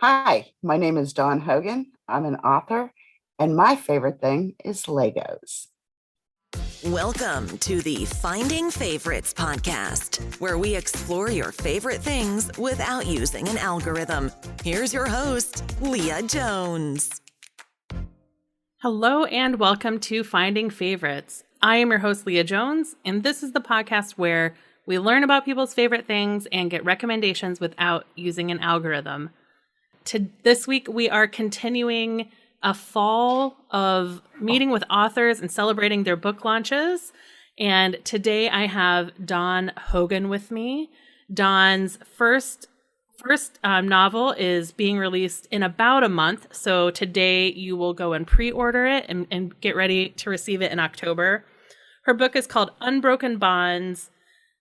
Hi, my name is Dawn Hogan. I'm an author, and my favorite thing is Legos. Welcome to the Finding Favorites podcast, where we explore your favorite things without using an algorithm. Here's your host, Leah Jones. Hello and welcome to Finding Favorites. I am your host, Leah Jones, and this is the podcast where we learn about people's favorite things and get recommendations without using an algorithm. This week, we are continuing a fall of meeting with authors and celebrating their book launches. And today I have Dawn Hogan with me. Dawn's first novel is being released in about a month. So today you will go and pre-order it and get ready to receive it in October. Her book is called Unbroken Bonds,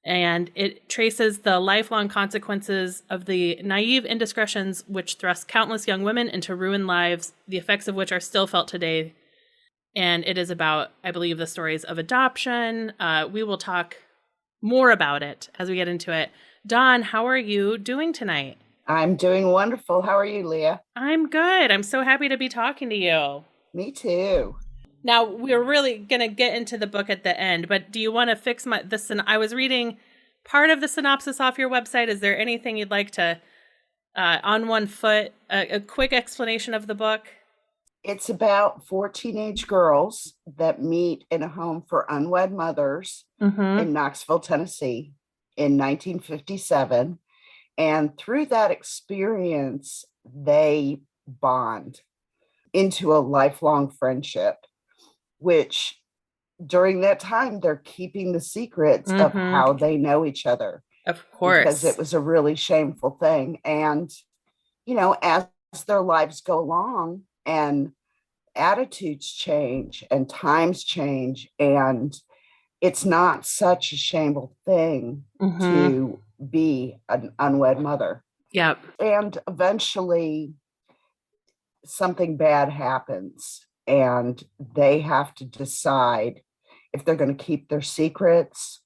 and it traces the lifelong consequences of the naive indiscretions which thrust countless young women into ruined lives, the effects of which are still felt today. And it is about, I believe, the stories of adoption. We will talk more about it as we get into it. Dawn, how are you doing tonight? I'm doing wonderful. How are you, Leah? I'm good. I'm so happy to be talking to you. Me too. Now, we're really going to get into the book at the end, but do you want to fix I was reading part of the synopsis off your website. Is there anything you'd like to, on one foot, a quick explanation of the book? It's about four teenage girls that meet in a home for unwed mothers in Knoxville, Tennessee in 1957. And through that experience, they bond into a lifelong friendship, which during that time, they're keeping the secrets of how they know each other. Of course. Because it was a really shameful thing. And, as their lives go along and attitudes change and times change, and it's not such a shameful thing to be an unwed mother. Yep. And eventually something bad happens and they have to decide if they're going to keep their secrets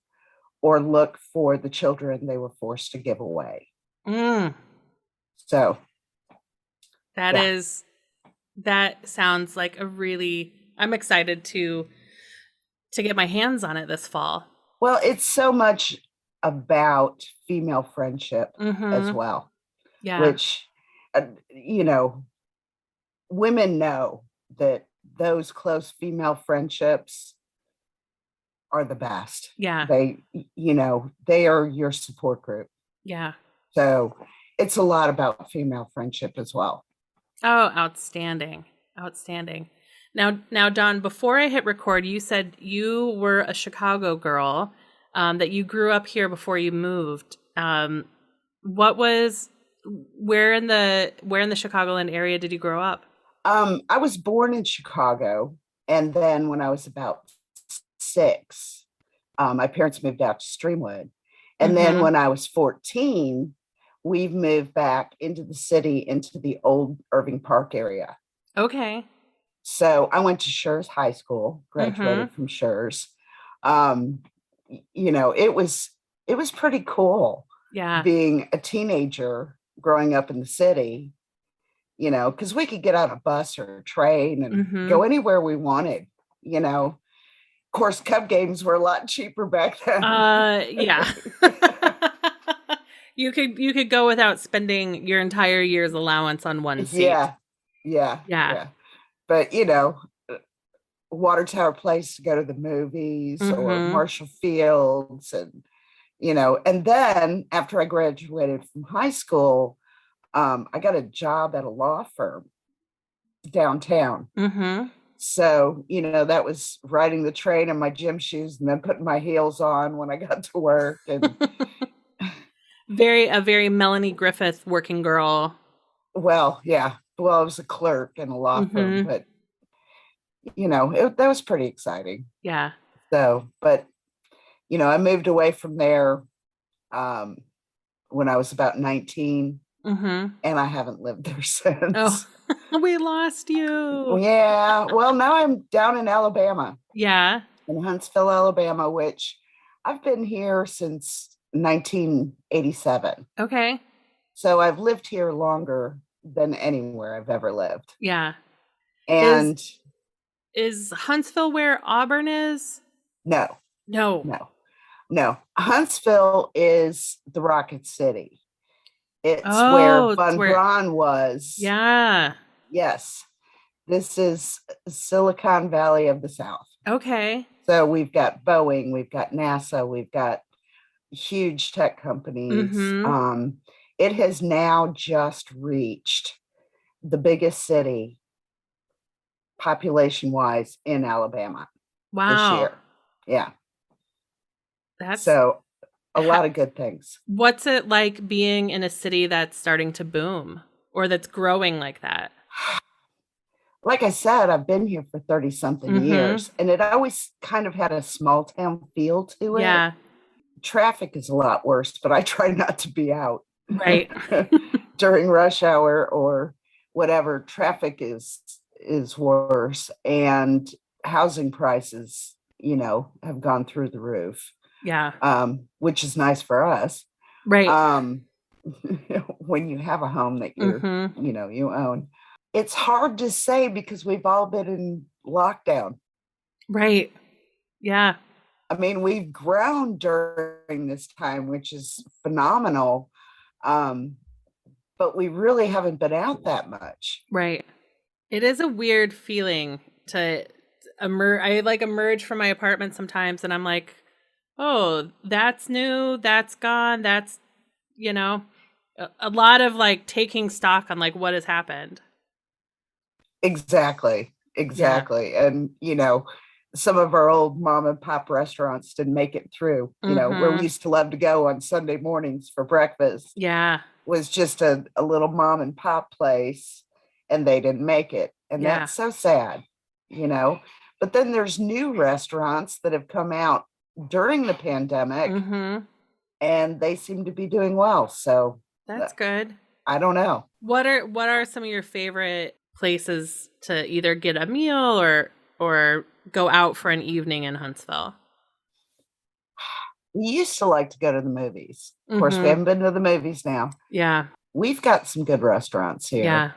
or look for the children they were forced to give away. So that sounds like I'm excited to get my hands on it this fall. Well, it's so much about female friendship as well. Yeah. Which, women know that those close female friendships are the best. Yeah. They are your support group. Yeah. So it's a lot about female friendship as well. Oh, outstanding. Outstanding. Now, Dawn, before I hit record, you said you were a Chicago girl, that you grew up here before you moved. Where in the Chicagoland area did you grow up? I was born in Chicago, and then when I was about 6, my parents moved out to Streamwood. And then when I was 14, we moved back into the city, into the old Irving Park area. Okay. So I went to Schurz High School, graduated from Schurz. It was pretty cool. Yeah. Being a teenager growing up in the city, because we could get on a bus or a train and go anywhere we wanted, Of course, Cub games were a lot cheaper back then. Yeah. You could go without spending your entire year's allowance on one seat. Yeah. But, Water Tower Place to go to the movies or Marshall Fields and then after I graduated from high school, I got a job at a law firm downtown. So, that was riding the train in my gym shoes and then putting my heels on when I got to work. And a very Melanie Griffith working girl. Well, yeah. Well, I was a clerk in a law firm, but, that was pretty exciting. Yeah. So, but, I moved away from there when I was about 19. And I haven't lived there since. Oh, we lost you. Yeah. Well, now I'm down in Alabama. Yeah. In Huntsville, Alabama, which I've been here since 1987. Okay. So I've lived here longer than anywhere I've ever lived. Yeah. And is Huntsville where Auburn is? No. No. Huntsville is the Rocket City. It's where Von Braun was. Yeah. Yes. This is Silicon Valley of the South. Okay. So we've got Boeing, we've got NASA, we've got huge tech companies. Mm-hmm. It has now just reached the biggest city population-wise in Alabama. Wow. This year. Yeah. That's so a lot of good things. What's it like being in a city that's starting to boom or that's growing like that? Like I said, I've been here for 30 something years, and it always kind of had a small town feel to it. Yeah. Traffic is a lot worse, but I try not to be out right during rush hour or whatever. Traffic is worse, and housing prices, have gone through the roof. Yeah. Which is nice for us. Right. When you have a home that you own. It's hard to say because we've all been in lockdown. Right. Yeah. I mean, we've grown during this time, which is phenomenal. But we really haven't been out that much. Right. It is a weird feeling to emerge. I emerge from my apartment sometimes and I'm like, oh, that's new. That's gone. That's, a lot of taking stock on what has happened. Exactly. Yeah. And, some of our old mom and pop restaurants didn't make it through, where we used to love to go on Sunday mornings for breakfast. Yeah. Was just a little mom and pop place, and they didn't make it. And that's so sad, But then there's new restaurants that have come out during the pandemic, and they seem to be doing well. So that's good. I don't know. What are some of your favorite places to either get a meal or go out for an evening in Huntsville? We used to like to go to the movies. Of course, we haven't been to the movies now. Yeah. We've got some good restaurants here. Yeah.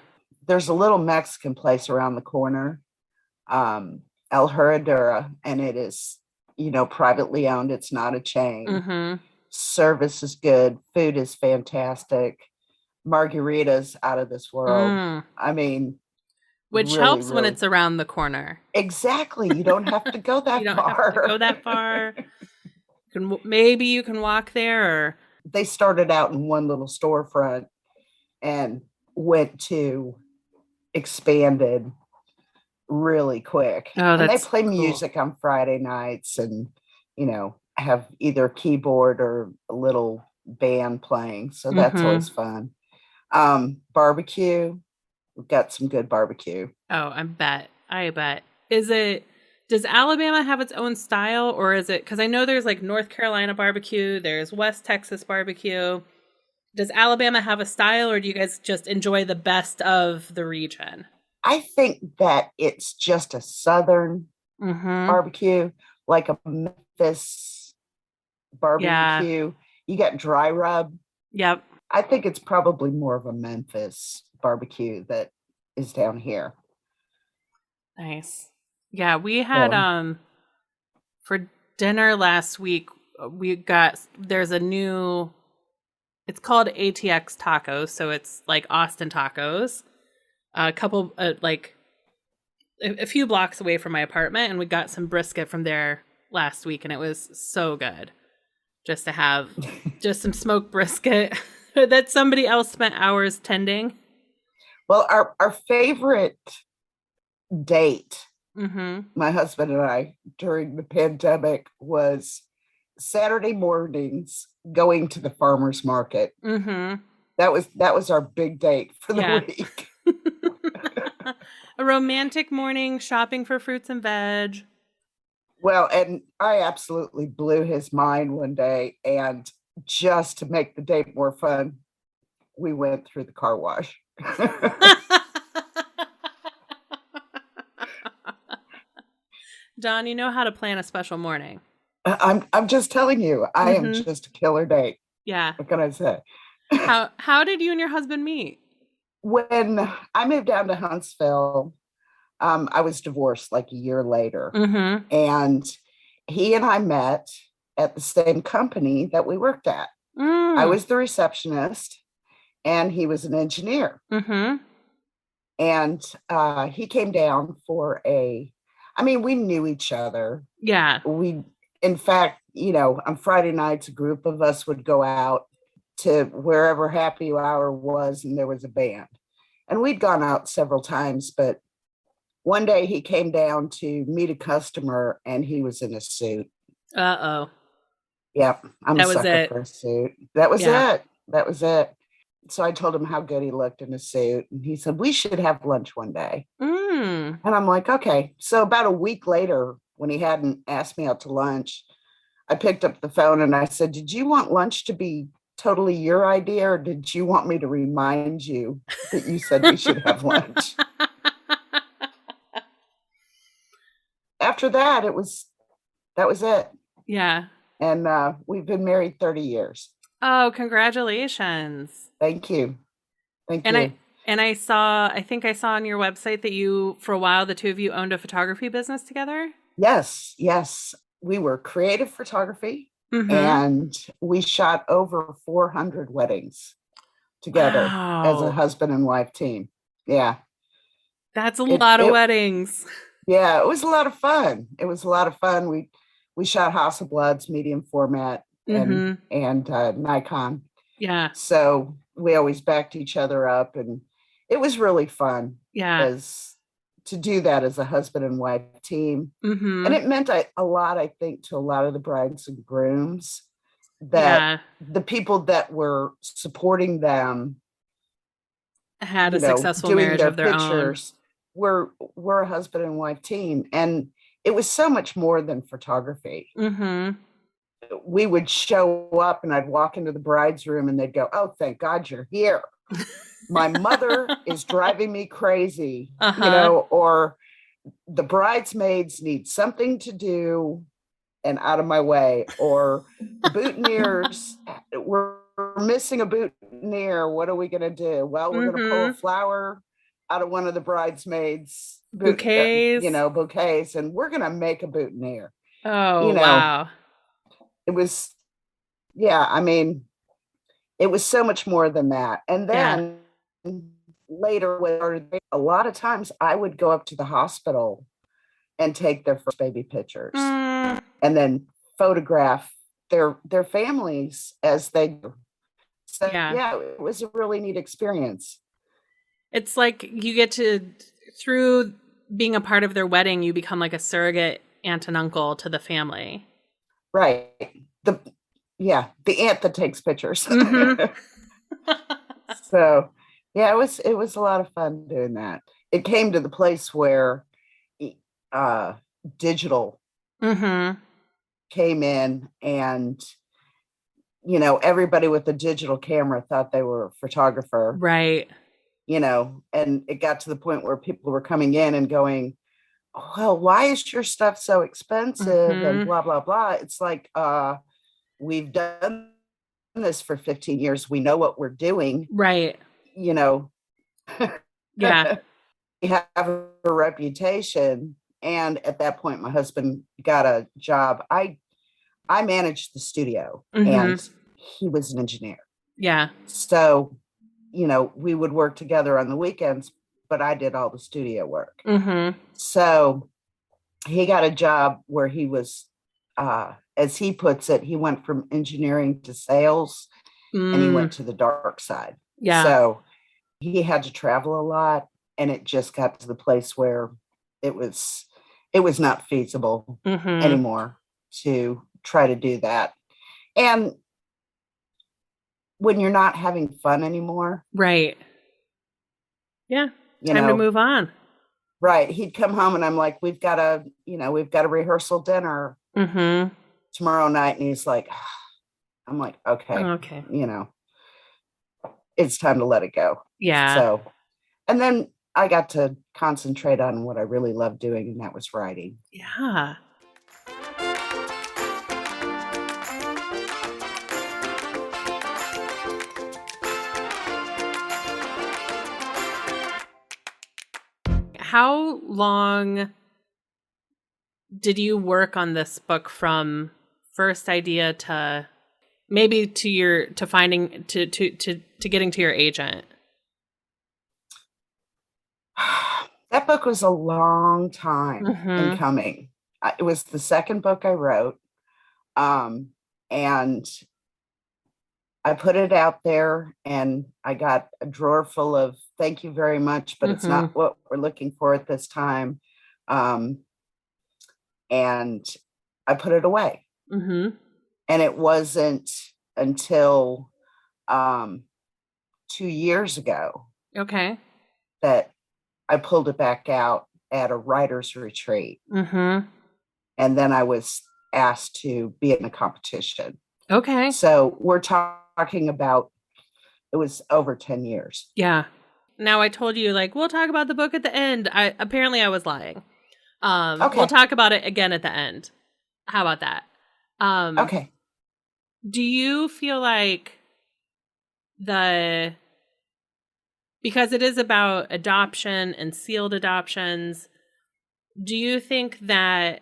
There's a little Mexican place around the corner, El Herradura, and it is, privately owned. It's not a chain. Service is good. Food is fantastic. Margaritas out of this world. I mean, which really helps when it's around the corner. Exactly. You don't have to go that you don't far. Have to go that far. Maybe you can walk there. Or they started out in one little storefront and went to expanded really quick. Oh, and they play music on Friday nights and, have either keyboard or a little band playing. So that's always fun. Barbecue. We've got some good barbecue. Oh, I bet. Does Alabama have its own style, or is it, because I know there's North Carolina barbecue, there's West Texas barbecue. Does Alabama have a style, or do you guys just enjoy the best of the region? I think that it's just a Southern barbecue, like a Memphis barbecue. Yeah. You got dry rub. Yep. I think it's probably more of a Memphis barbecue that is down here. Nice. Yeah, we had for dinner last week, there's a new, it's called ATX Tacos, so it's like Austin Tacos. A couple a few blocks away from my apartment, and we got some brisket from there last week, and it was so good. Just to have just some smoked brisket that somebody else spent hours tending. Well, our favorite date, my husband and I, during the pandemic, was Saturday mornings going to the farmer's market. That was our big date for the week. A romantic morning shopping for fruits and veg. Well, and I absolutely blew his mind one day, and just to make the date more fun, we went through the car wash. Don, you know how to plan a special morning. I'm just telling you, I am just a killer date. Yeah. What can I say? How did you and your husband meet? when I moved down to Huntsville, I was divorced like a year later. And he and I met at the same company that we worked at. I was the receptionist and he was an engineer. And he came down for we knew each other. Yeah. In fact, on Friday nights, a group of us would go out to wherever happy hour was, and there was a band. And we'd gone out several times, but one day he came down to meet a customer and he was in a suit. Uh-oh. Yep. I'm a sucker for a suit. That was it. That was it. So I told him how good he looked in a suit. And he said, we should have lunch one day. And I'm like, okay. So about a week later, when he hadn't asked me out to lunch, I picked up the phone and I said, did you want lunch to be totally your idea, or did you want me to remind you that you said we should have lunch? After that, that was it. Yeah. And we've been married 30 years. Oh, congratulations. Thank you. Thank you. I think I saw on your website that you, for a while, the two of you owned a photography business together. Yes. We were creative photography, and we shot over 400 weddings together as a husband and wife team. Yeah. That's a lot of weddings. Yeah, it was a lot of fun. We shot House of Bloods, medium format, and Nikon. Yeah. So we always backed each other up, and it was really fun. Yeah. To do that as a husband and wife team. And it meant a lot, I think, to a lot of the brides and grooms, that the people that were supporting them had a successful marriage of their own. We're a husband and wife team. And it was so much more than photography. We would show up and I'd walk into the bride's room and they'd go, oh, thank God you're here. My mother is driving me crazy, or the bridesmaids need something to do and out of my way, or boutonnieres, we're missing a boutonniere. What are we going to do? Well, we're going to pull a flower out of one of the bouquets, and we're going to make a boutonniere. Oh, wow. It was, it was so much more than that. And then later, a lot of times I would go up to the hospital and take their first baby pictures and then photograph their families as they do. So, it was a really neat experience. It's like you get to, through being a part of their wedding, you become like a surrogate aunt and uncle to the family. Right. The aunt that takes pictures. So, it was a lot of fun doing that. It came to the place where digital came in, and everybody with a digital camera thought they were a photographer. Right. And it got to the point where people were coming in and going, well, why is your stuff so expensive and blah, blah, blah. It's like, we've done this for 15 years. We know what we're doing. Right. Yeah. We have a reputation. And at that point, my husband got a job. I managed the studio and he was an engineer. Yeah. So, we would work together on the weekends, but I did all the studio work. So he got a job where he was, as he puts it, he went from engineering to sales and he went to the dark side. Yeah. So he had to travel a lot, and it just got to the place where it was not feasible anymore to try to do that. And when you're not having fun anymore. Right. Yeah. Time to move on. Right. He'd come home and I'm like, we've got a rehearsal dinner tomorrow night. And he's like, I'm like, okay. It's time to let it go. Yeah. So, and then I got to concentrate on what I really loved doing, and that was writing. Yeah. how long did you work on this book from first idea to maybe to finding to getting to your agent? That book was a long time in coming. It was the second book I wrote. And I put it out there and I got a drawer full of thank you very much, but it's not what we're looking for at this time. And I put it away. And it wasn't until 2 years ago that I pulled it back out at a writer's retreat. And then I was asked to be in a competition. So we're talking about, it was over 10 years. Yeah. Now I told you, like, we'll talk about the book at the end. Apparently I was lying. We'll talk about it again at the end. How about that? Okay. Do you feel like because it is about adoption and sealed adoptions, do you think that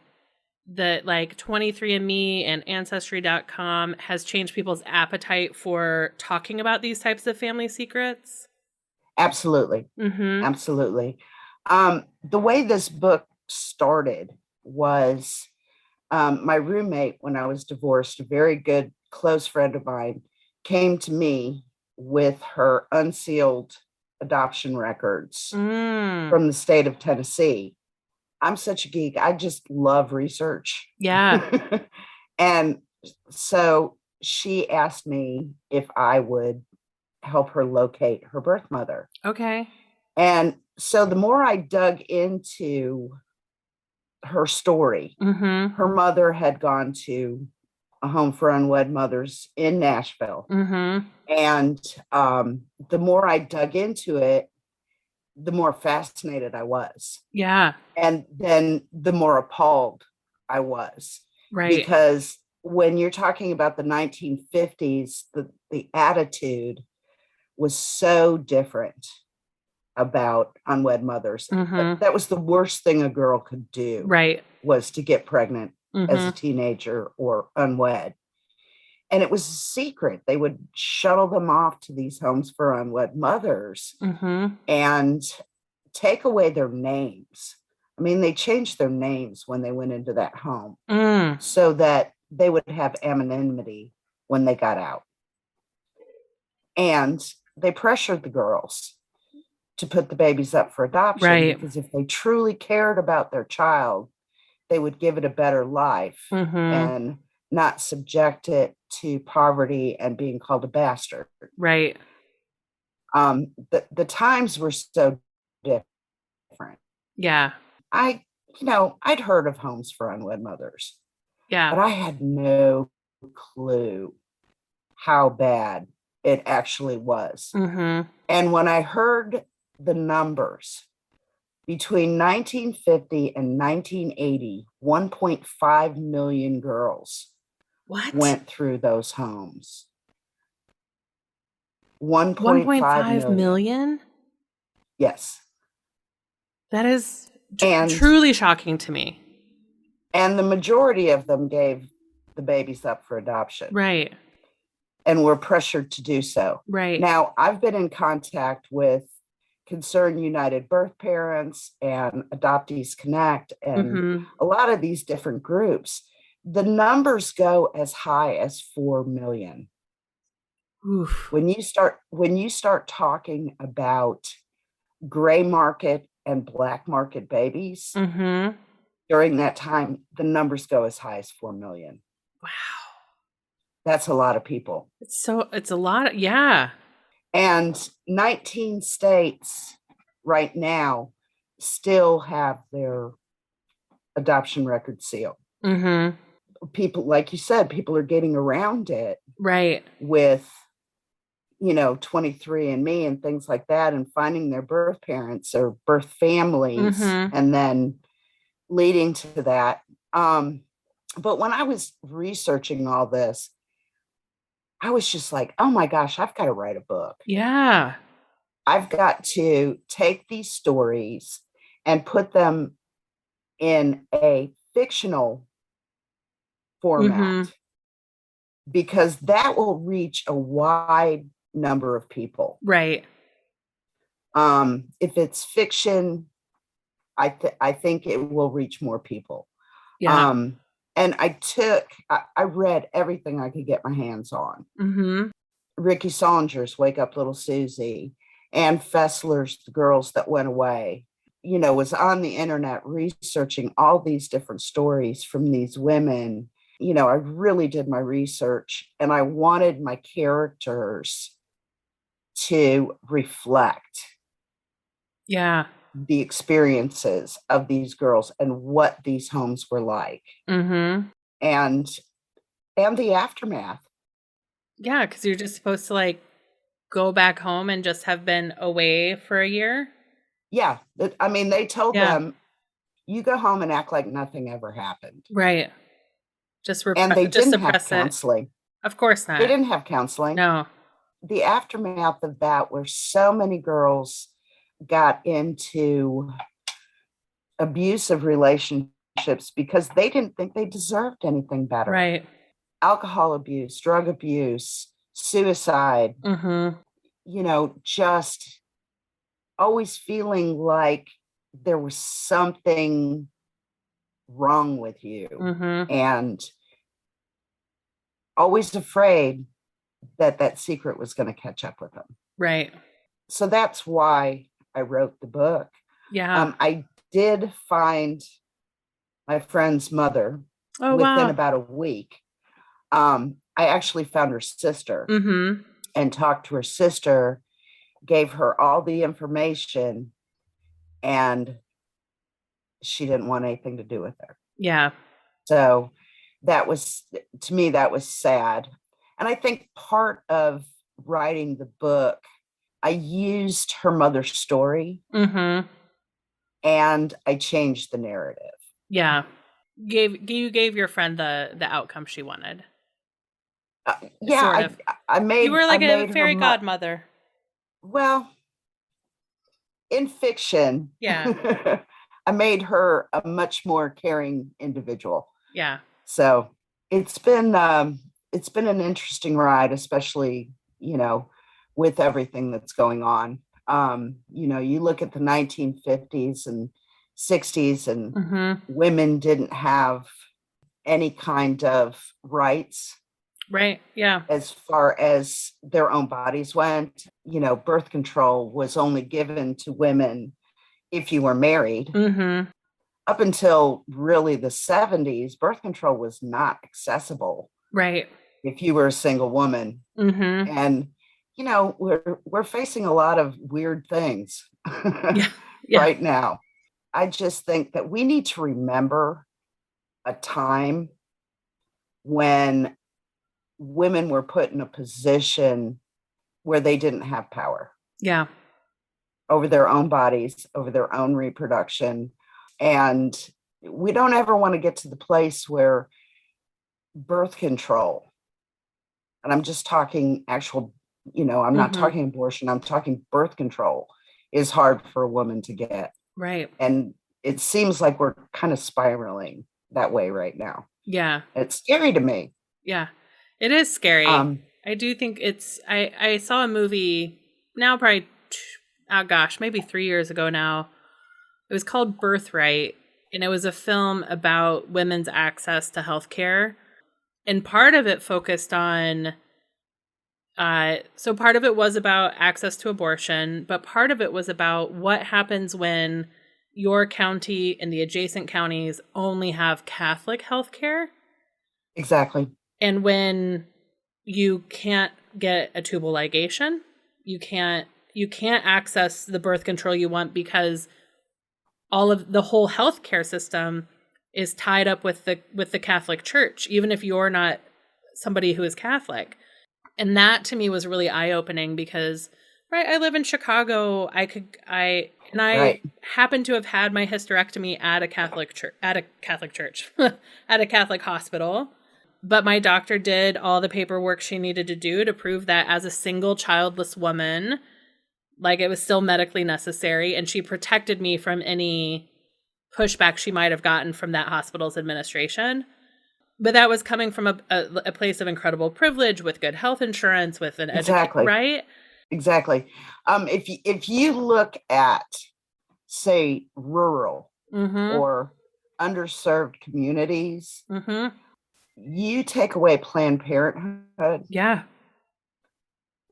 like 23andMe and Ancestry.com has changed people's appetite for talking about these types of family secrets? Absolutely. Absolutely. The way this book started was my roommate, when I was divorced, a very good close friend of mine, came to me with her unsealed adoption records from the state of Tennessee. I'm such a geek. I just love research. Yeah. And so she asked me if I would help her locate her birth mother. Okay. And so the more I dug into her story, her mother had gone to a home for unwed mothers in Nashville. And the more I dug into it, the more fascinated I was. Yeah. And then the more appalled I was. Right. Because when you're talking about the 1950s, the attitude was so different about unwed mothers. That was the worst thing a girl could do. Right. Was to get pregnant as a teenager or unwed. And it was a secret. They would shuttle them off to these homes for unwed mothers and take away their names. I mean, they changed their names when they went into that home so that they would have anonymity when they got out. And they pressured the girls to put the babies up for adoption because if they truly cared about their child, they would give it a better life and not subject it to poverty and being called a bastard. Right. The times were so different. Yeah. I'd heard of homes for unwed mothers. Yeah. But I had no clue how bad it actually was. And when I heard the numbers, between 1950 and 1980, 1.5 million girls went through those homes. 1.5 million? Yes. That is truly shocking to me. And the majority of them gave the babies up for adoption. Right. And were pressured to do so. Right. Now, I've been in contact with Concerned United Birth Parents and Adoptees Connect and a lot of these different groups. The numbers go as high as 4 million. Oof. When you start talking about gray market and black market babies during that time, the numbers go as high as 4 million. Wow. That's a lot of people. It's a lot. Yeah. And 19 states right now still have their adoption record sealed. People, like you said, people are getting around it. Right. With, 23andMe and things like that and finding their birth parents or birth families and then leading to that. But when I was researching all this, I was just like, oh my gosh, I've got to write a book. Yeah. I've got to take these stories and put them in a fictional format, because that will reach a wide number of people. Right. If it's fiction, I think it will reach more people. Yeah. And I read everything I could get my hands on. Ricky Saunders' Wake Up Little Susie, Ann Fessler's The Girls That Went Away, was on the internet researching all these different stories from these women. I really did my research, and I wanted my characters to reflect the experiences of these girls and what these homes were like. And the aftermath. Yeah, because you're just supposed to like go back home and just have been away for a year. Yeah. I mean, they told them, you go home and act like nothing ever happened. Right. And they didn't have counseling. Of course not. They didn't have counseling. No. The aftermath of that, where so many girls got into abusive relationships because they didn't think they deserved anything better. Right. Alcohol abuse, drug abuse, suicide, just always feeling like there was something wrong with you, and always afraid that secret was going to catch up with them. Right. So that's why I wrote the book. Yeah. I did find my friend's mother within about a week. I actually found her sister and talked to her sister, gave her all the information, and she didn't want anything to do with her. Yeah. So to me, that was sad. And I think part of writing the book, I used her mother's story and I changed the narrative. Yeah. You gave your friend the outcome she wanted. Yeah, I made. You were like a fairy godmother. Well, in fiction, yeah, I made her a much more caring individual. Yeah. So it's been an interesting ride, especially with everything that's going on. You look at the 1950s and 60s, and women didn't have any kind of rights. Right. Yeah. As far as their own bodies went, birth control was only given to women if you were married. Up until really the 70s, birth control was not accessible. Right. If you were a single woman. And, we're facing a lot of weird things right now. I just think that we need to remember a time when women were put in a position where they didn't have power. Yeah. Over their own bodies, over their own reproduction. And we don't ever want to get to the place where birth control, and I'm just talking actual, I'm not talking abortion, I'm talking birth control, is hard for a woman to get. Right. And it seems like we're kind of spiraling that way right now. Yeah. It's scary to me. Yeah. It is scary. I do think I saw a movie now, probably, maybe 3 years ago now. It was called Birthright, and it was a film about women's access to healthcare. And part of it focused on, so part of it was about access to abortion, but part of it was about what happens when your county and the adjacent counties only have Catholic healthcare. Exactly. And when you can't get a tubal ligation, you can't access the birth control you want because all of the whole healthcare system is tied up with the Catholic Church, even if you're not somebody who is Catholic. And that to me was really eye-opening because, right, I live in Chicago. I happen to have had my hysterectomy at a Catholic church, at a Catholic hospital. But my doctor did all the paperwork she needed to do to prove that as a single childless woman, Like it was still medically necessary, and she protected me from any pushback she might have gotten from that hospital's administration. But that was coming from a place of incredible privilege with good health insurance, with an education, right? Exactly. If you look at, say, rural or underserved communities, you take away Planned Parenthood. Yeah.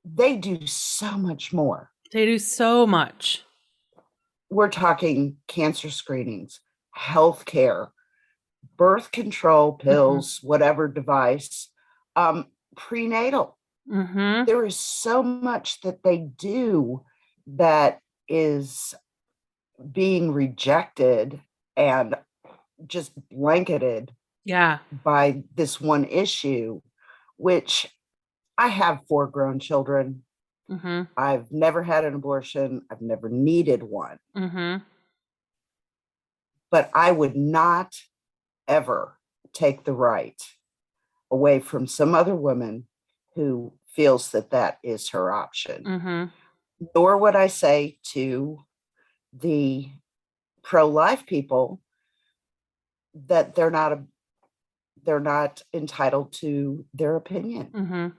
They do so much more. They do so much. We're talking cancer screenings, healthcare, birth control pills, whatever device, prenatal. There is so much that they do that is being rejected and just blanketed by this one issue, which I have 4 grown children. I've never had an abortion. I've never needed one. But I would not ever take the right away from some other woman who feels that that is her option. Nor would I say to the pro-life people that they're not entitled to their opinion.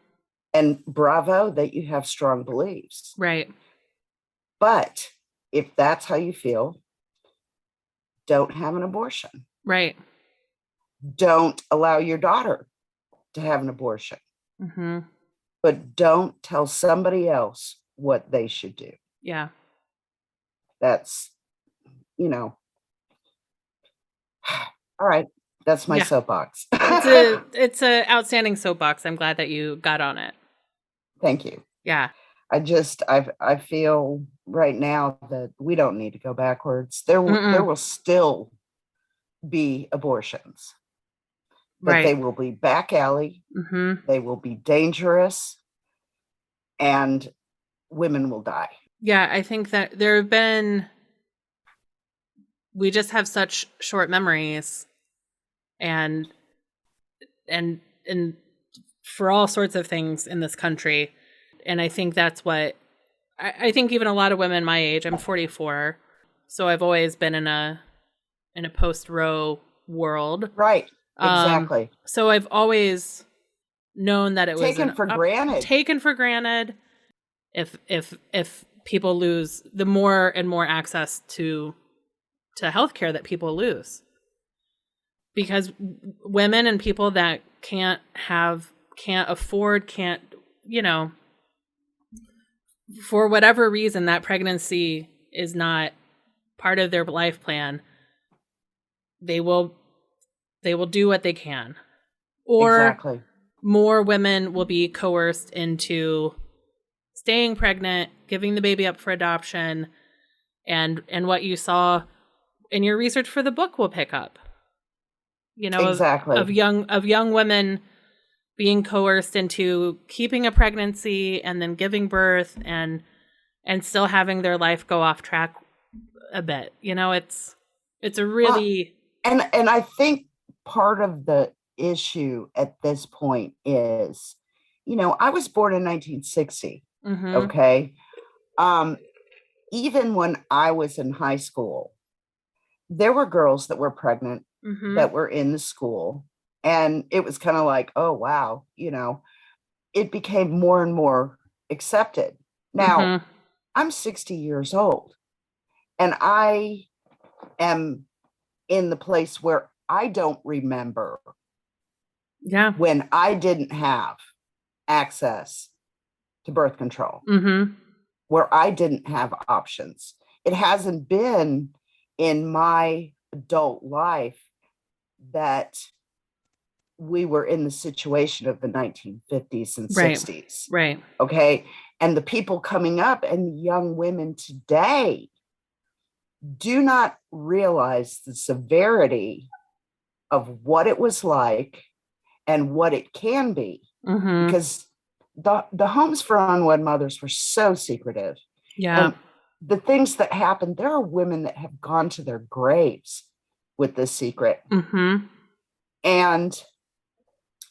And bravo that you have strong beliefs. Right. But if that's how you feel, don't have an abortion. Right. Don't allow your daughter to have an abortion. But don't tell somebody else what they should do. Yeah. That's, all right. That's my soapbox. It's a outstanding soapbox. I'm glad that you got on it. Thank you. Yeah. I feel right now that we don't need to go backwards. There will still be abortions, but they will be back alley. They will be dangerous, and women will die. Yeah, I think that we just have such short memories, and for all sorts of things in this country. And I think that's what, I think even a lot of women my age, I'm 44, so I've always been in a post-Roe world. Right, exactly. So I've always known that it was taken for granted. If people lose, the more and more access to healthcare that people lose. Because women and people that can't afford, for whatever reason, that pregnancy is not part of their life plan, they will do what they can. Or more women will be coerced into staying pregnant, giving the baby up for adoption, and what you saw in your research for the book will pick up. Of young women being coerced into keeping a pregnancy and then giving birth and still having their life go off track a bit. It's a really and I think part of the issue at this point is, I was born in 1960. Okay. Even when I was in high school, there were girls that were pregnant that were in the school. And it was kind of like, oh, wow, it became more and more accepted. Now, I'm 60 years old, and I am in the place where I don't remember when I didn't have access to birth control, where I didn't have options. It hasn't been in my adult life that we were in the situation of the 1950s and 60s. Right. Okay. And the people coming up and young women today do not realize the severity of what it was like and what it can be. Because the homes for unwed mothers were so secretive. Yeah. And the things that happened, there are women that have gone to their graves with this secret. And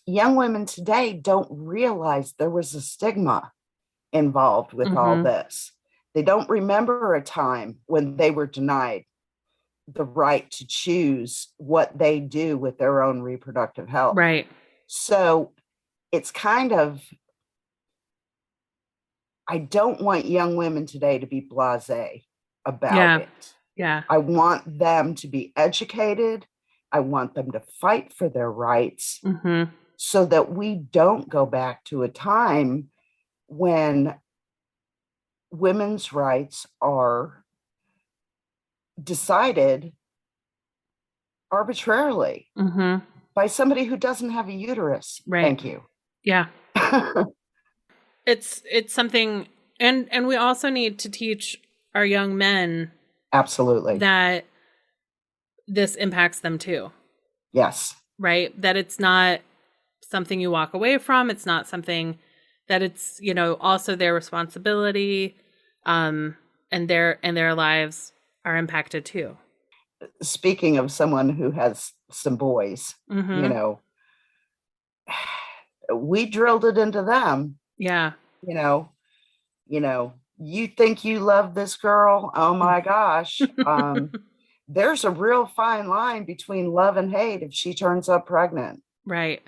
young women today don't realize there was a stigma involved with all this. They don't remember a time when they were denied the right to choose what they do with their own reproductive health. Right. So it's kind of, I don't want young women today to be blasé about it. Yeah. I want them to be educated. I want them to fight for their rights so that we don't go back to a time when women's rights are decided arbitrarily by somebody who doesn't have a uterus. Right. Thank you. Yeah. It's something, and we also need to teach our young men absolutely that this impacts them too. Yes. Right? That it's not something you walk away from. It's not something that it's, also their responsibility, and their lives are impacted too. Speaking of someone who has some boys, we drilled it into them. Yeah. You think you love this girl? Oh my gosh. There's a real fine line between love and hate if she turns up pregnant. Right.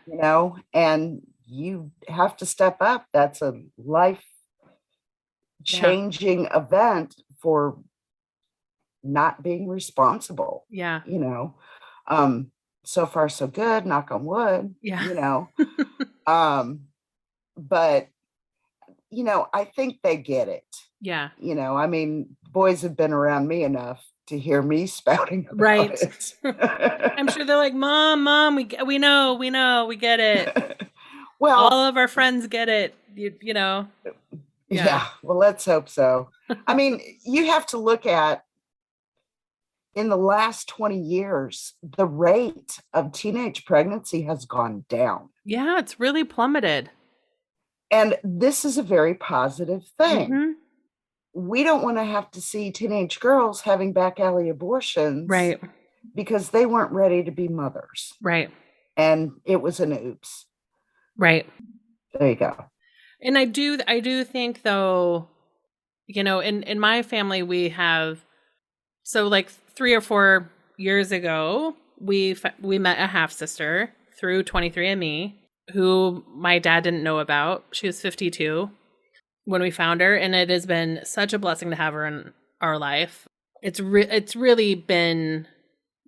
And you have to step up. That's a life changing event for not being responsible. Yeah. So far so good, knock on wood. Yeah. But I think they get it. Yeah. Boys have been around me enough to hear me spouting about it. I'm sure they're like, Mom, we know, we get it. Well, all of our friends get it, Yeah. Well, let's hope so. You have to look at, in the last 20 years, the rate of teenage pregnancy has gone down. Yeah, it's really plummeted. And this is a very positive thing. We don't want to have to see teenage girls having back alley abortions. Right. Because they weren't ready to be mothers. Right. And it was an oops. Right. There you go. And I do think, though, in my family, we have, so like 3 or 4 years ago, we met a half sister through 23andMe who my dad didn't know about. She was 52 when we found her, and it has been such a blessing to have her in our life. It's really been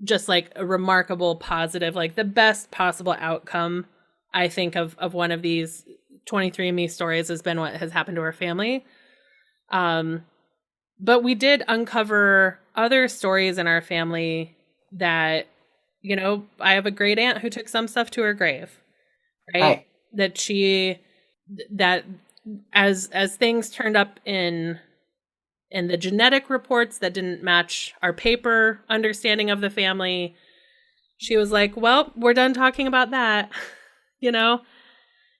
just like a remarkable, positive, like the best possible outcome, I think, of one of these 23andMe stories has been what has happened to our family. But we did uncover other stories in our family that, I have a great aunt who took some stuff to her grave, right? That as things turned up in the genetic reports that didn't match our paper understanding of the family, she was like, well, we're done talking about that,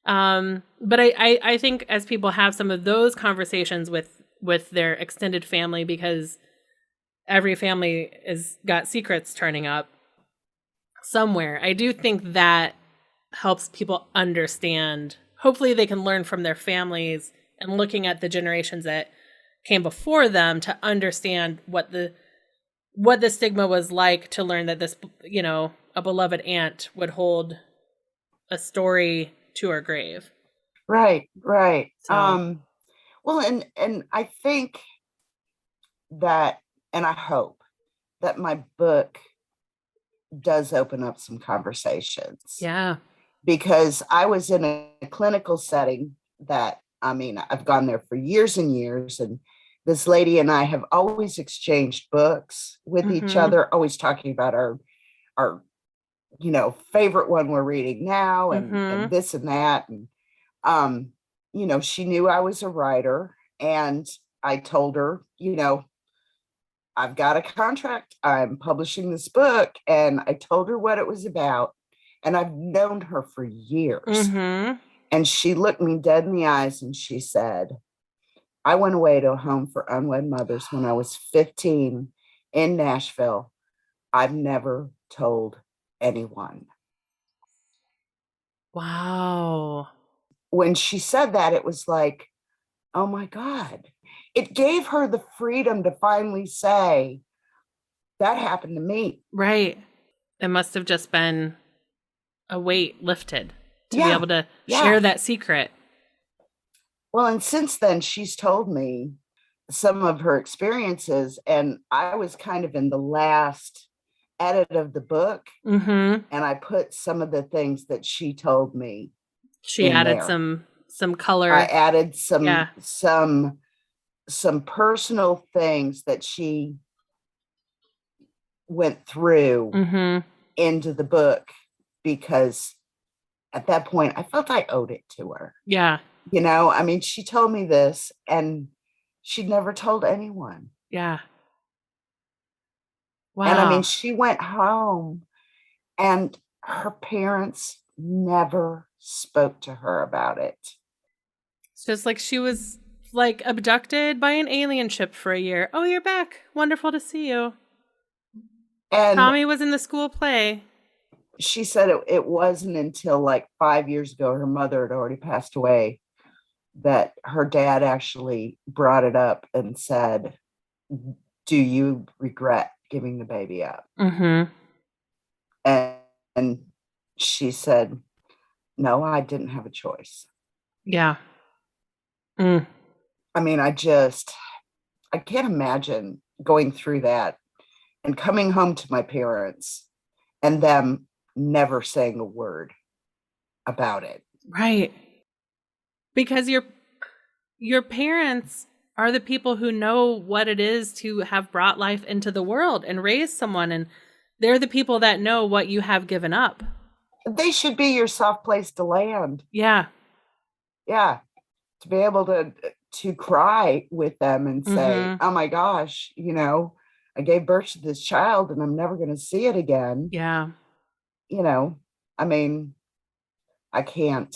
But I think as people have some of those conversations with their extended family, because every family has got secrets turning up somewhere, I do think that helps people understand. Hopefully they can learn from their families and looking at the generations that came before them to understand what the stigma was like, to learn that this, a beloved aunt would hold a story to her grave. Right. So. Well, and I think that, and I hope that my book does open up some conversations. Yeah. Because I was in a clinical setting that, I've gone there for years and years, and this lady and I have always exchanged books with each other, always talking about our favorite one we're reading now, and this and that. And, she knew I was a writer, and I told her, I've got a contract. I'm publishing this book. And I told her what it was about. And I've known her for years. And she looked me dead in the eyes and she said, I went away to a home for unwed mothers when I was 15 in Nashville. I've never told anyone. Wow. When she said that, it was like, oh my God. it gave her the freedom to finally say, that happened to me. Right. It must have just been a weight lifted to be able to share that secret. Well, and since then, she's told me some of her experiences, and I was kind of in the last edit of the book, and I put some of the things that she told me. She added there. some color. I added some personal things that she went through into the book, because at that point I felt I owed it to her. Yeah. You know, I mean, she told me this and she'd never told anyone. Yeah. Wow. And I mean, she went home and her parents never spoke to her about it. It's just like she was like abducted by an alien ship for a year. Oh, you're back. Wonderful to see you. And Tommy was in the school play. She said it wasn't until like 5 years ago, her mother had already passed away, that her dad actually brought it up and said, do you regret giving the baby up? And she said, no, I didn't have a choice. Yeah. I mean, I can't imagine going through that and coming home to my parents and them never saying a word about it. Right. Because your parents are the people who know what it is to have brought life into the world and raised someone, and they're the people that know what you have given up. They should be your soft place to land. Yeah. Yeah. To be able to cry with them and say, oh my gosh, you know, I gave birth to this child and I'm never going to see it again. Yeah. You know, I mean, I can't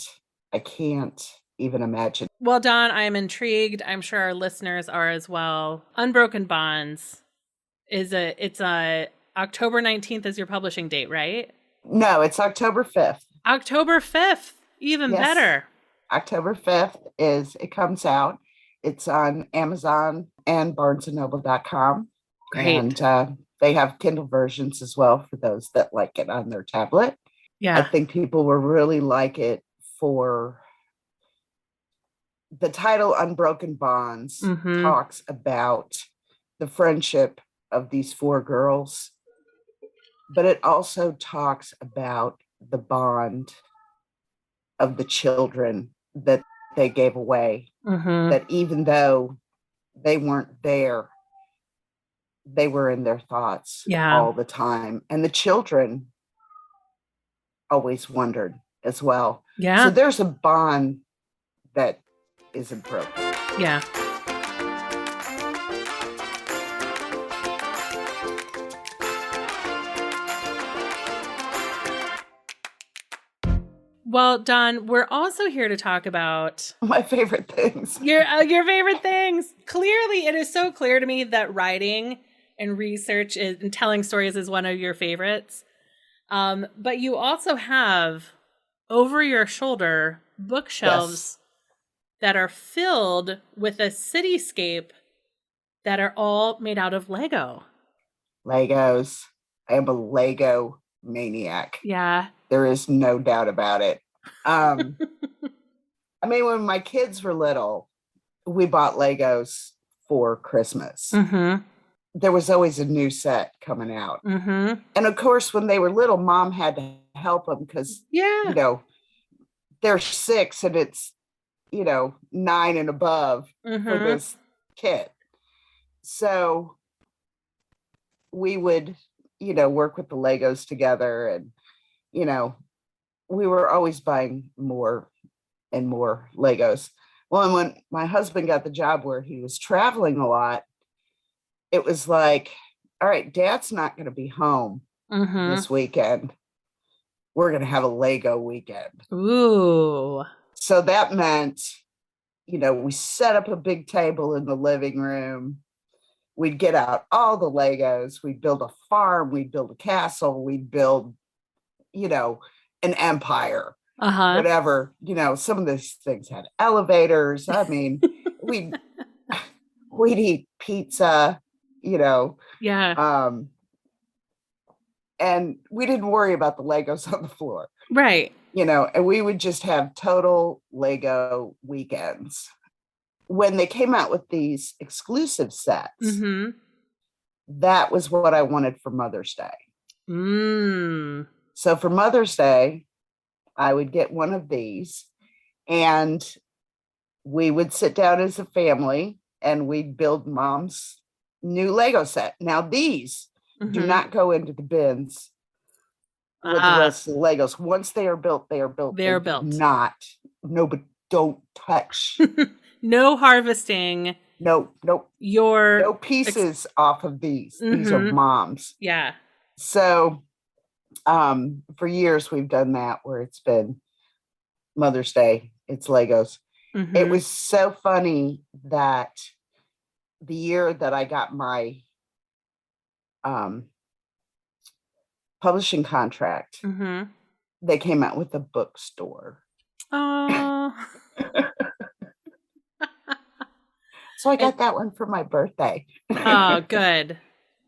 even imagine. Well, Dawn, I am intrigued. I'm sure our listeners are as well. Unbroken Bonds it's October 19th is your publishing date, right? No, it's October 5th. October 5th. Even better. October 5th it comes out. It's on Amazon and BarnesandNoble.com. Great. And they have Kindle versions as well for those that like it on their tablet. Yeah. I think people will really like it for the title. Unbroken Bonds talks about the friendship of these 4 girls, but it also talks about the bond of the children that they gave away, that even though they weren't there, they were in their thoughts all the time. And the children always wondered as well. Yeah. So there's a bond that isn't broken. Yeah. Well, Dawn, we're also here to talk about my favorite things. Your favorite things. Clearly, it is so clear to me that writing and research and telling stories is one of your favorites. But you also have over your shoulder bookshelves that are filled with a cityscape that are all made out of Lego. Legos. I am a Lego maniac. Yeah. There is no doubt about it. I mean, when my kids were little, we bought Legos for Christmas. There was always a new set coming out. And of course, when they were little, Mom had to help them because, you know, they're 6 and it's, you know, 9 and above for this kit. So we would, you know, work with the Legos together, and, you know, we were always buying more and more Legos. Well, and when my husband got the job where he was traveling a lot, it was like, all right, Dad's not going to be home this weekend. We're going to have a Lego weekend. Ooh. So that meant, you know, we set up a big table in the living room. We'd get out all the Legos. We'd build a farm. We'd build a castle. We'd build, you know, an empire, whatever. You know, some of these things had elevators. I mean, we'd eat pizza, Yeah. And we didn't worry about the Legos on the floor. Right. And we would just have total Lego weekends. When they came out with these exclusive sets, that was what I wanted for Mother's Day. So for Mother's Day, I would get one of these, and we would sit down as a family and we'd build Mom's new Lego set. Now these do not go into the bins with the rest of the Legos. Once they are built, they are built. They are built. But don't touch. No harvesting. Nope. No pieces off of these. These are Mom's. Yeah. So for years we've done that, where it's been Mother's Day, it's Legos. It was so funny that the year that I got my publishing contract, they came out with a bookstore. Oh. So I got that one for my birthday. Oh, good.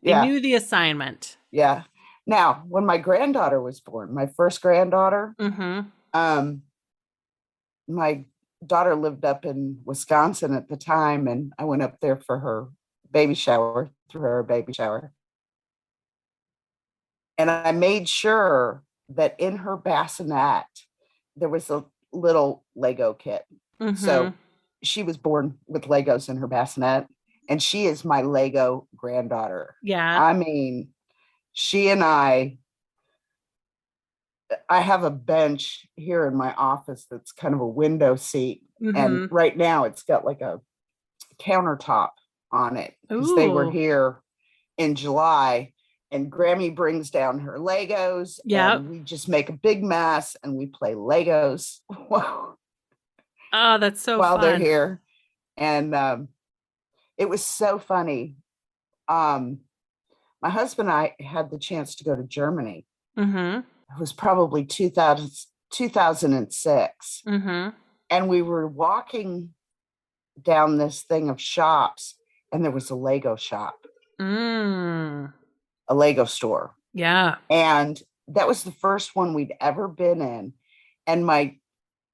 Yeah. They knew the assignment. Yeah. Now, when my granddaughter was born, my first granddaughter, my daughter lived up in Wisconsin at the time, and I went up there for her baby shower, and I made sure that in her bassinet there was a little Lego kit. So she was born with Legos in her bassinet, and she is my Lego granddaughter. Yeah. I mean, she and I have a bench here in my office that's kind of a window seat. And right now it's got like a countertop on it, because they were here in July, and Grammy brings down her Legos. Yeah. And we just make a big mess and we play Legos. Oh, that's so while fun. They're here. And it was so funny. My husband and I had the chance to go to Germany. It was probably 2006. And we were walking down this thing of shops, and there was a Lego shop. A Lego store. Yeah. And that was the first one we'd ever been in. And my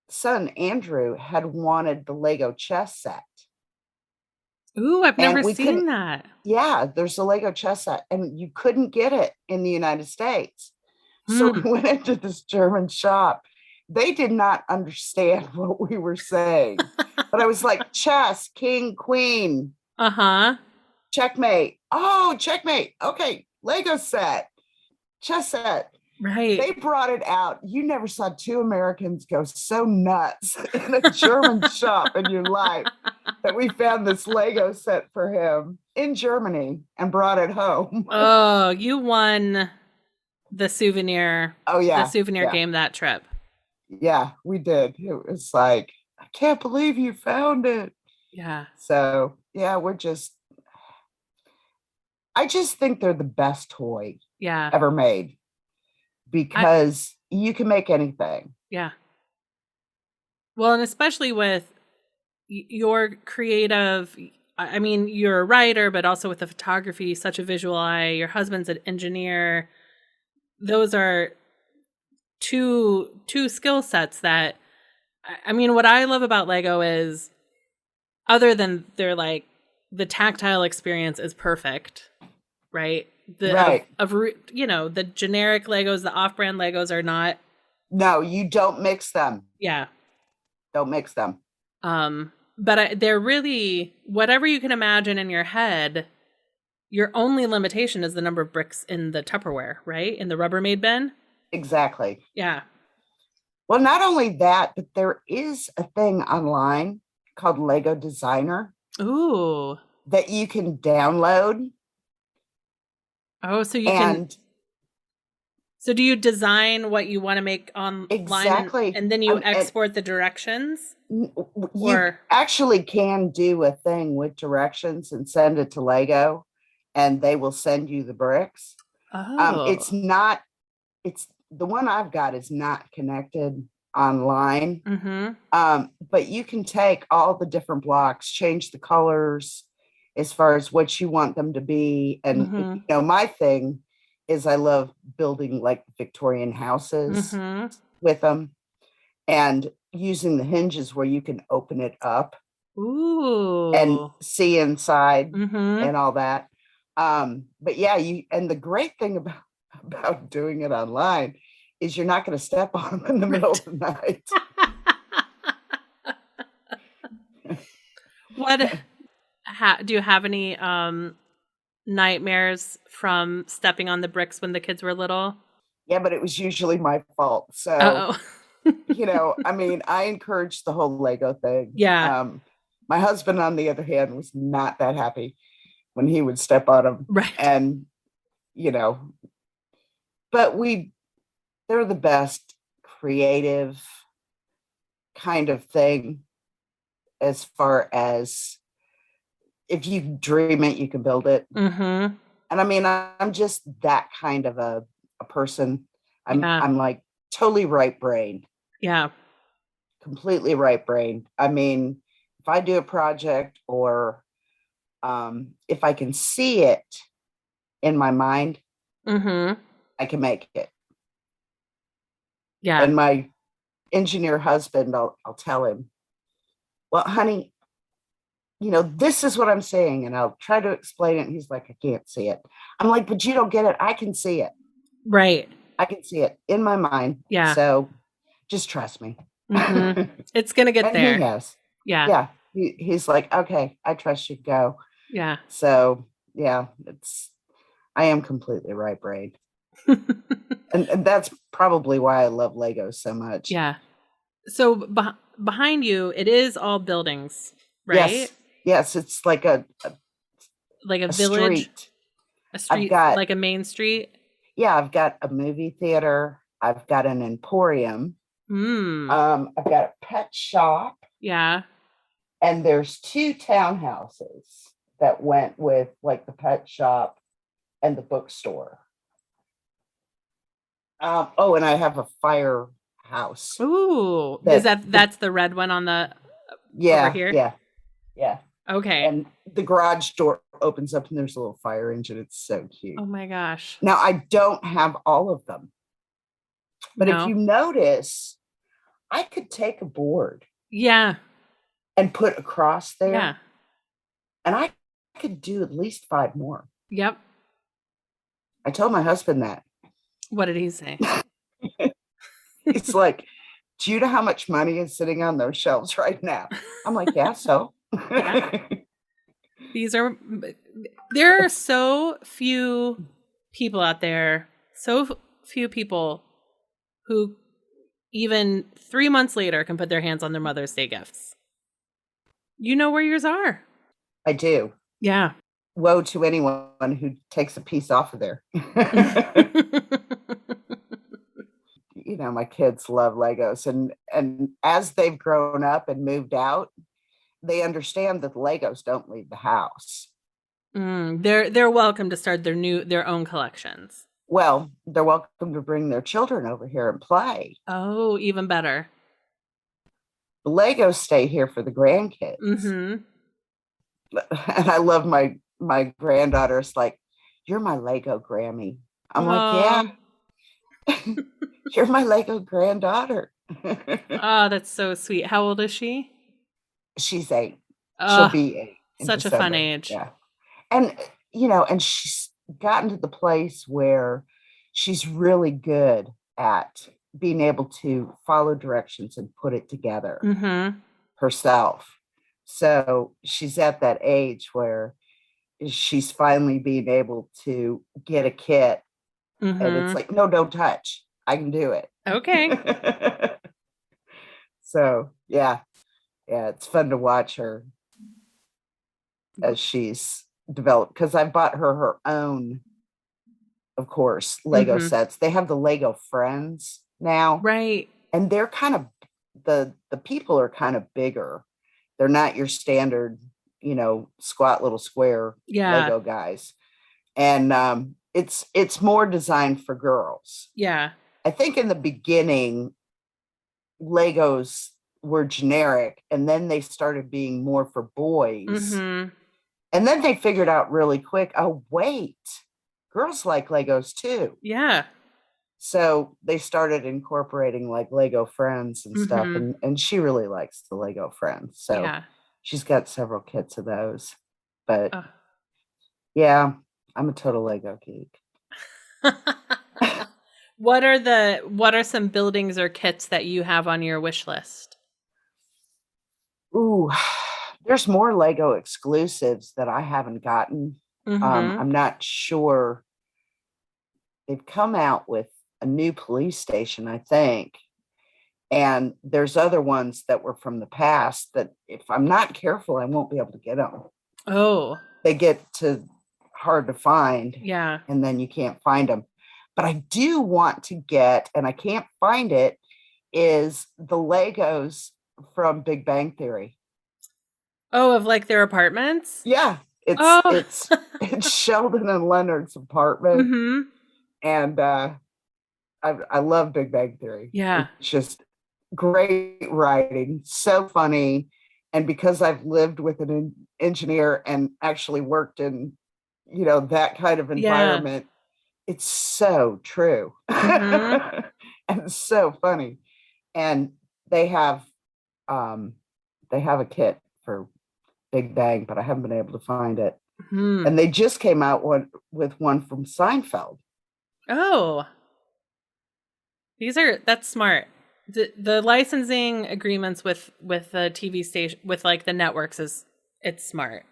son, Andrew, had wanted the Lego chess set. Ooh, I've never seen that. Yeah, there's a Lego chess set, and you couldn't get it in the United States. So we went into this German shop. They did not understand what we were saying. But I was like, chess, king, queen. Checkmate. Oh, checkmate. Okay, Lego set. Chess set. Right. They brought it out. You never saw two Americans go so nuts in a German shop in your life, that we found this Lego set for him in Germany and brought it home. Oh, you won the souvenir. Oh, yeah. The souvenir game that trip. Yeah, we did. It was like, I can't believe you found it. Yeah. So, yeah, I just think they're the best toy ever made, because you can make anything. Yeah. Well, and especially with your creative, I mean, you're a writer, but also with the photography, such a visual eye. Your husband's an engineer. Those are two skill sets that, I mean, what I love about Lego is, other than they're like, the tactile experience is perfect, right? The generic Legos, the off-brand Legos are not. No, you don't mix them. Yeah. Don't mix them. But they're really, whatever you can imagine in your head, your only limitation is the number of bricks in the Tupperware, right? In the Rubbermaid bin. Exactly. Yeah. Well, not only that, but there is a thing online called Lego Designer. Ooh. That you can download. Oh, so you can. So do you design what you want to make online? Exactly. And then you export the directions? You actually can do a thing with directions and send it to Lego, and they will send you the bricks. Oh. It's the one I've got is not connected online. But you can take all the different blocks, change the colors, as far as what you want them to be. And, my thing is I love building like Victorian houses with them and using the hinges where you can open it up. Ooh. And see inside and all that. But yeah, and the great thing about doing it online is you're not going to step on them in the middle of the night. Do you have any nightmares from stepping on the bricks when the kids were little? Yeah, but it was usually my fault. So, I mean, I encouraged the whole Lego thing. Yeah. My husband, on the other hand, was not that happy when he would step on them. Right. And, but they're the best creative kind of thing as far as if you dream it, you can build it. And I mean, I'm just that kind of a person. I'm like totally right brain. Yeah. Completely right brain. I mean, if I do a project or if I can see it in my mind, I can make it. Yeah. And my engineer husband, I'll tell him, well, honey, this is what I'm saying. And I'll try to explain it. And he's like, I can't see it. I'm like, but you don't get it. I can see it. Right. I can see it in my mind. Yeah. So just trust me. It's going to get there. He has. Yeah. Yeah. He's like, okay, I trust you, go. Yeah. So yeah, I am completely right brain. and that's probably why I love Legos so much. Yeah. So behind you, it is all buildings, right? Yes. It's like a village, street. A street, like a main street. Yeah, I've got a movie theater. I've got an emporium. I've got a pet shop. Yeah. And there's 2 townhouses that went with like the pet shop and the bookstore. And I have a firehouse. Ooh, that's the red one on the over here? Yeah. Okay. And the garage door opens up and there's a little fire engine. It's so cute. Oh my gosh. Now I don't have all of them. But if you notice, I could take a board. Yeah. And put across there. Yeah. And I could do at least 5 more. Yep. I told my husband that. What did he say? He's like, do you know how much money is sitting on those shelves right now? I'm like, yeah, so. Yeah. There are so few people out there, so few people who even 3 months later can put their hands on their Mother's Day gifts. You know where yours are. I do. Yeah. Woe to anyone who takes a piece off of there. My kids love Legos. And as they've grown up and moved out, they understand that the Legos don't leave the house. They're welcome to start their own collections. Well, they're welcome to bring their children over here and play. Oh, even better. The Legos stay here for the grandkids. And I love my granddaughter. It's like, you're my Lego Grammy. I'm like, yeah. You're my Lego granddaughter. Oh, that's so sweet. How old is she? She's 8. She'll be 8. Such a fun age. Yeah. And, and she's gotten to the place where she's really good at being able to follow directions and put it together herself. So she's at that age where she's finally being able to get a kit. And it's like, no, don't touch. I can do it. Okay. So, yeah, it's fun to watch her as she's developed. Because I bought her own, of course, Lego sets. They have the Lego Friends now. Right. And they're kind of, the people are kind of bigger. They're not your standard, squat little square Lego guys. And it's more designed for girls. Yeah. I think in the beginning, Legos were generic, and then they started being more for boys. And then they figured out really quick, oh, wait, girls like Legos too. Yeah. So they started incorporating like Lego Friends and stuff. Mm-hmm. And she really likes the Lego Friends. So she's got several kits of those. But yeah, I'm a total Lego geek. What are some buildings or kits that you have on your wish list? Ooh, there's more Lego exclusives that I haven't gotten. Mm-hmm. I'm not sure. They've come out with a new police station, I think. And there's other ones that were from the past that if I'm not careful, I won't be able to get them. Oh. They get hard to find. Yeah. And then you can't find them. But I do want to get, and I can't find it, is the Legos from Big Bang Theory. Oh, of like their apartments? Yeah. It's Sheldon and Leonard's apartment. Mm-hmm. And I love Big Bang Theory. Yeah. It's just great writing, so funny. And because I've lived with an engineer and actually worked in, that kind of environment, it's so true. Mm-hmm. And so funny. And they have a kit for Big Bang, but I haven't been able to find it. Mm-hmm. And they just came out with one from Seinfeld. Oh, that's smart. The licensing agreements with the TV station, with like the networks, it's smart.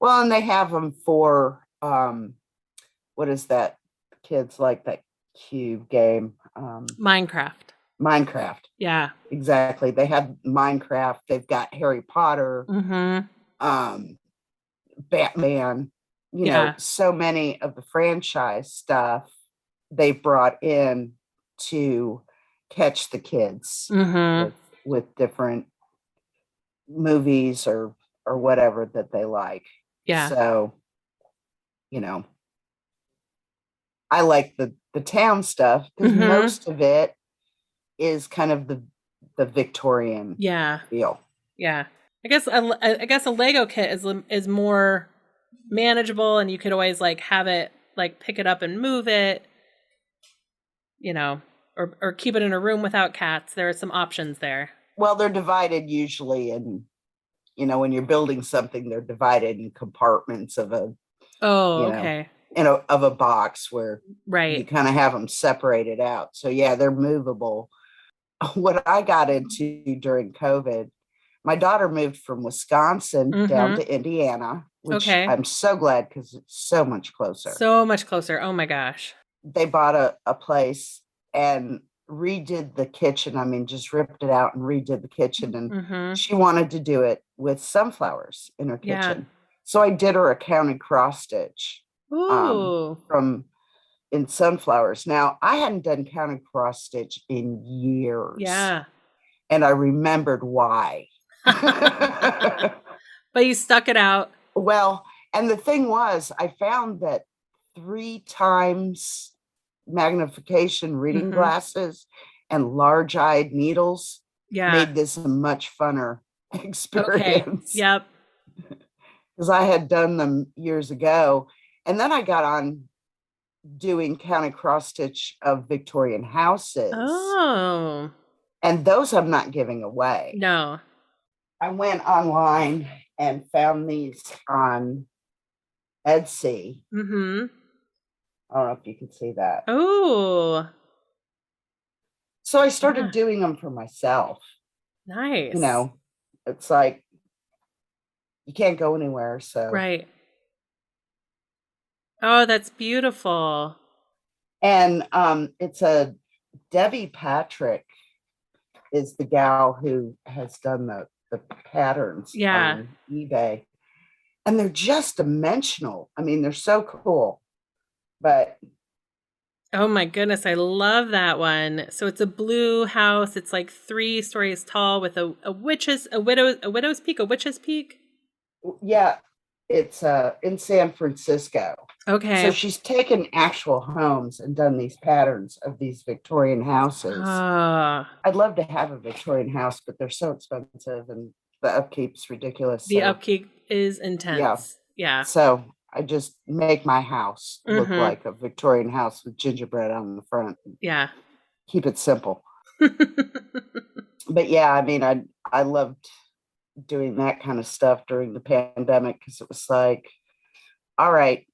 Well, and they have them for what is that? Kids like that cube game. Minecraft. Yeah, exactly. They have Minecraft. They've got Harry Potter. Mm-hmm. Batman. So many of the franchise stuff they brought in to catch the kids mm-hmm. with different movies or whatever that they like. Yeah. So, I like the town stuff because mm-hmm. most of it is kind of the Victorian feel. Yeah. I guess a Lego kit is more manageable, and you could always like have it, like pick it up and move it, or keep it in a room without cats. There are some options there. Well, they're divided usually in, when you're building something, they're divided in compartments of a, okay. Of a box where you kind of have them separated out. So yeah, they're movable. What I got into during COVID, my daughter moved from Wisconsin mm-hmm. down to Indiana, which I'm so glad because it's so much closer. So much closer. Oh my gosh. They bought a place and redid the kitchen. I mean, just ripped it out and redid the kitchen. And mm-hmm. she wanted to do it with sunflowers in her kitchen. Yeah. So I did her a counted cross stitch in sunflowers. Now, I hadn't done counted cross stitch in years. Yeah. And I remembered why. But you stuck it out. Well, and the thing was, I found that 3 times magnification reading mm-hmm. glasses and large-eyed needles made this a much funner experience. Okay. Yep. Because I had done them years ago. And then I got on doing counted cross stitch of Victorian houses. Oh. And those I'm not giving away. No. I went online and found these on Etsy. Mm-hmm. I don't know if you can see that. Oh. So I started doing them for myself. Nice. It's like you can't go anywhere. So right. Oh, that's beautiful. And it's a Debbie Patrick is the gal who has done the patterns on eBay. And they're just dimensional. I mean, they're so cool. But oh my goodness, I love that one. So it's a blue house. It's like 3 stories tall with a widow's peak. Yeah, it's in San Francisco. Okay. So she's taken actual homes and done these patterns of these Victorian houses. I'd love to have a Victorian house, but they're so expensive and the upkeep's ridiculous. The upkeep is intense. Yeah. So I just make my house look like a Victorian house with gingerbread on the front. Yeah. Keep it simple. But yeah, I mean, I loved doing that kind of stuff during the pandemic because it was like, all right,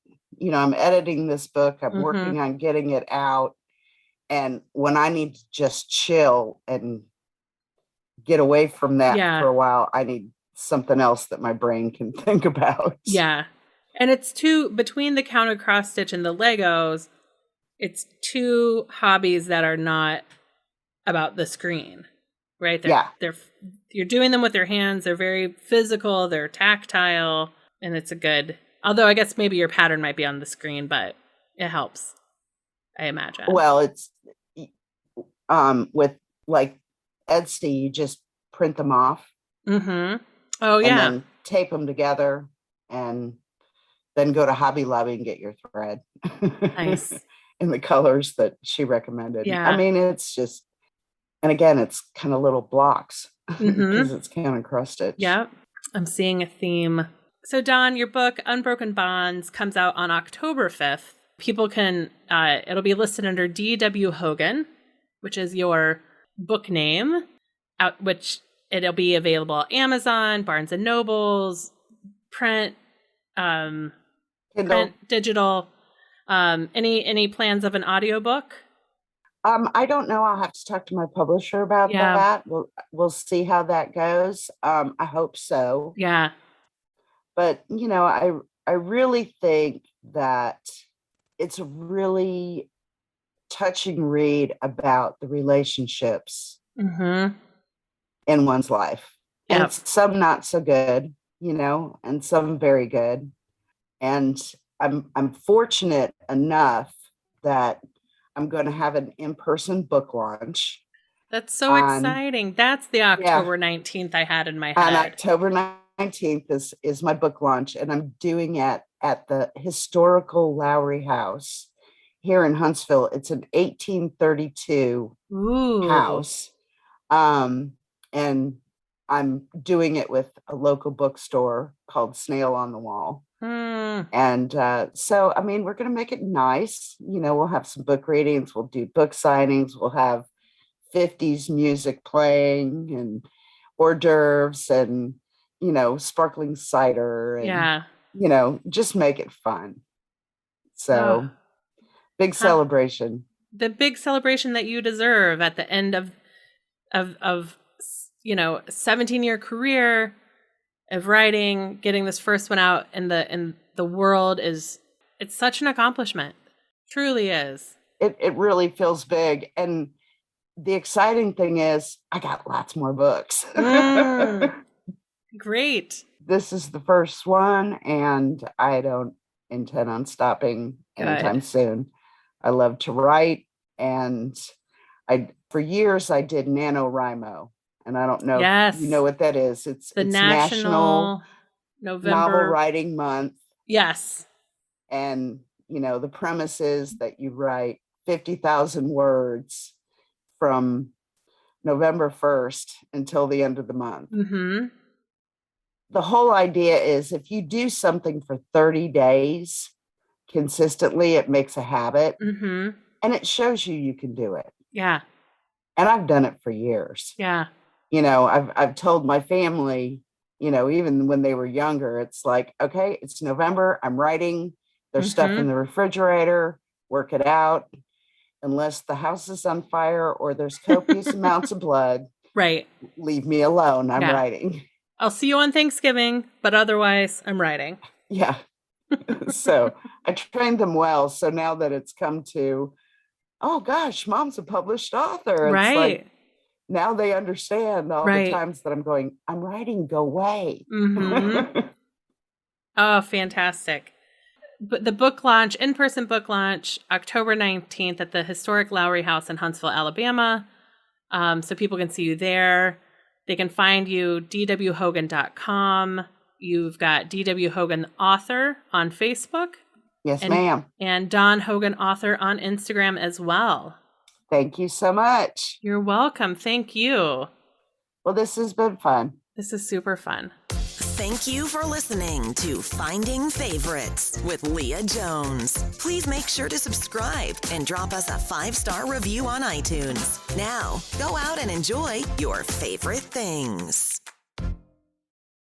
I'm editing this book. I'm working on getting it out. And when I need to just chill and get away from that for a while, I need something else that my brain can think about. Yeah. And it's between the counted cross stitch and the Legos, it's two hobbies that are not about the screen, right? You're doing them with your hands. They're very physical. They're tactile, and it's although I guess maybe your pattern might be on the screen, but it helps, I imagine. Well, it's with like Etsy, you just print them off. Oh, yeah. And then tape them together and then go to Hobby Lobby and get your thread. Nice. In the colors that she recommended. Yeah. I mean, it's just, and again, it's kind of little blocks because it's counted cross stitch. Yep. I'm seeing a theme. So Dawn, your book, Unbroken Bonds, comes out on October 5th. People can, it'll be listed under D.W. Hogan, which is your book name, which it'll be available at Amazon, Barnes & Nobles, print, digital. Any plans of an audiobook? I don't know. I'll have to talk to my publisher about that. We'll see how that goes. I hope so. Yeah. But, I really think that it's a really touching read about the relationships in one's life. Yep. And some not so good, and some very good. And I'm fortunate enough that I'm going to have an in-person book launch. That's so exciting. That's the October 19th I had in my head. On October 19th is my book launch, and I'm doing it at the historical Lowry House here in Huntsville. It's an 1832 house. And I'm doing it with a local bookstore called Snail on the Wall. And so, I mean, we're going to make it nice. We'll have some book readings. We'll do book signings. We'll have 50s music playing and hors d'oeuvres and, sparkling cider. And, just make it fun. So big celebration. The big celebration that you deserve at the end of 17-year career of writing, getting this first one out in the world it's such an accomplishment. Truly is. It really feels big. And the exciting thing is I got lots more books. Great. This is the first one, and I don't intend on stopping anytime soon. I love to write, and for years I did NaNoWriMo. And I don't know if you know what that is. It's National November Novel Writing Month. Yes. And, the premise is that you write 50,000 words from November 1st until the end of the month. The whole idea is if you do something for 30 days consistently, it makes a habit. And it shows you can do it. Yeah. And I've done it for years. Yeah. I've told my family, even when they were younger, it's like, okay, it's November. I'm writing. There's stuff in the refrigerator. Work it out. Unless the house is on fire or there's copious amounts of blood. Right. Leave me alone. I'm writing. I'll see you on Thanksgiving, but otherwise I'm writing. Yeah. So I trained them well. So now that it's come to, oh gosh, Mom's a published author. It's like, now they understand all the times that I'm going, I'm writing, go away. Oh, fantastic. But the book launch, in-person book launch, October 19th at the historic Lowry House in Huntsville, Alabama. So people can see you there. They can find you, dwhogan.com. You've got D.W. Hogan Author on Facebook. Yes, ma'am. And Dawn Hogan Author on Instagram as well. Thank you so much. You're welcome. Thank you. Well, this has been fun. This is super fun. Thank you for listening to Finding Favorites with Leah Jones. Please make sure to subscribe and drop us a 5-star review on iTunes. Now, go out and enjoy your favorite things.